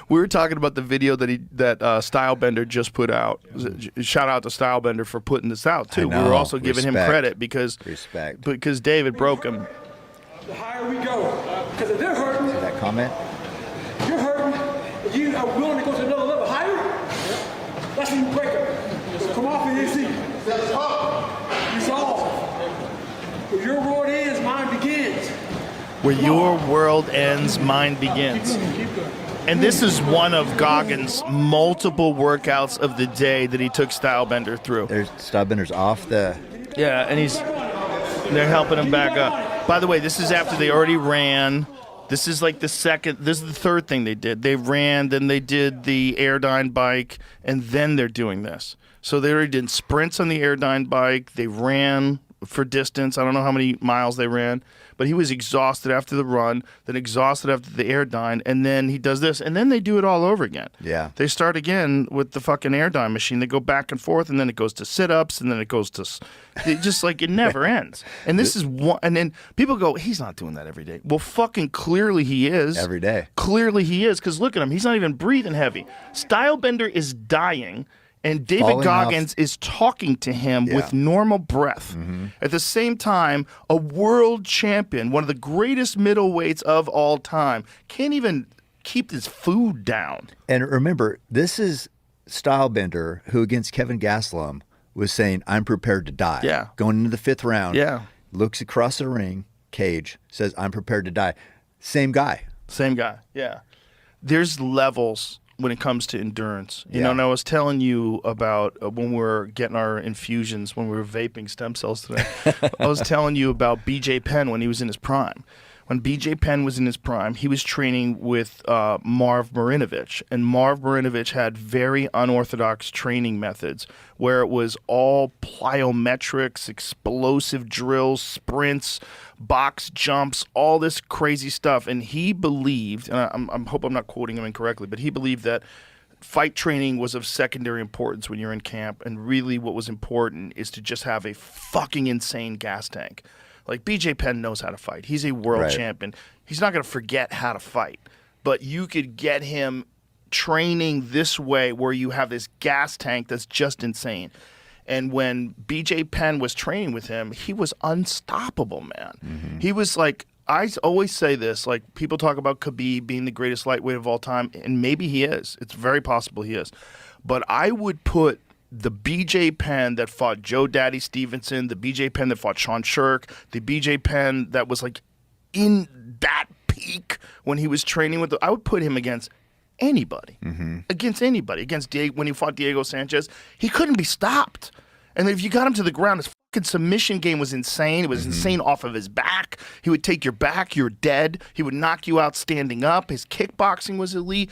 We were talking about the video that Stylebender just put out. Shout out to Stylebender for putting this out too. We were also giving him credit because David broke him. The higher we go, because if they're hurting, see that comment? You're hurting, and you are willing to go to another level higher. That's when you break them. So come off of your seat. Resolve. Where your world ends, mine begins. Where your world ends, mine begins. And this is one of Goggins' multiple workouts of the day that he took Stylebender through. There's Stylebender's off the... Yeah, and they're helping him back up. By the way, this is after they already ran. This is like this is the third thing they did. They ran, then they did the Airdyne bike, and then they're doing this. So they already did sprints on the Airdyne bike. They ran for distance. I don't know how many miles they ran, but he was exhausted after the run, then exhausted after the Airdyne, and then he does this, and then they do it all over again. Yeah. They start again with the fucking Airdyne machine. They go back and forth, and then it goes to sit-ups, and then it goes to... It just like it never ends. And this is one... And then people go, he's not doing that every day. Well, fucking clearly he is. Every day. Clearly he is, because look at him. He's not even breathing heavy. Stylebender is dying, and David Goggins is talking to him with normal breath. At the same time, a world champion, one of the greatest middleweights of all time, can't even keep his food down. And remember, this is Stylebender who against Kevin Gastelum was saying, I'm prepared to die. Yeah. Going into the 5th round. Yeah. Looks across the ring, cage, says, I'm prepared to die. Same guy. Same guy, yeah. There's levels when it comes to endurance. You know, and I was telling you about when we were getting our infusions, when we were vaping stem cells today, I was telling you about BJ Penn when he was in his prime. When BJ Penn was in his prime, he was training with Marv Marinovich, and Marv Marinovich had very unorthodox training methods where it was all plyometrics, explosive drills, sprints, box jumps, all this crazy stuff. And he believed, and I hope I'm not quoting him incorrectly, but he believed that fight training was of secondary importance when you're in camp, and really what was important is to just have a fucking insane gas tank. Like, BJ Penn knows how to fight. He's a world champion. He's not going to forget how to fight. But you could get him training this way where you have this gas tank that's just insane. And when BJ Penn was training with him, he was unstoppable, man. He was like, I always say this, like, people talk about Khabib being the greatest lightweight of all time, and maybe he is. It's very possible he is. But I would put the BJ Penn that fought Joe Daddy Stevenson, the BJ Penn that fought Sean Shirk, the BJ Penn that was like in that peak when he was training with I would put him against anybody. Against anybody. Against when he fought Diego Sanchez, he couldn't be stopped. And if you got him to the ground, his fucking submission game was insane. It was insane off of his back. He would take your back, you're dead. He would knock you out standing up. His kickboxing was elite.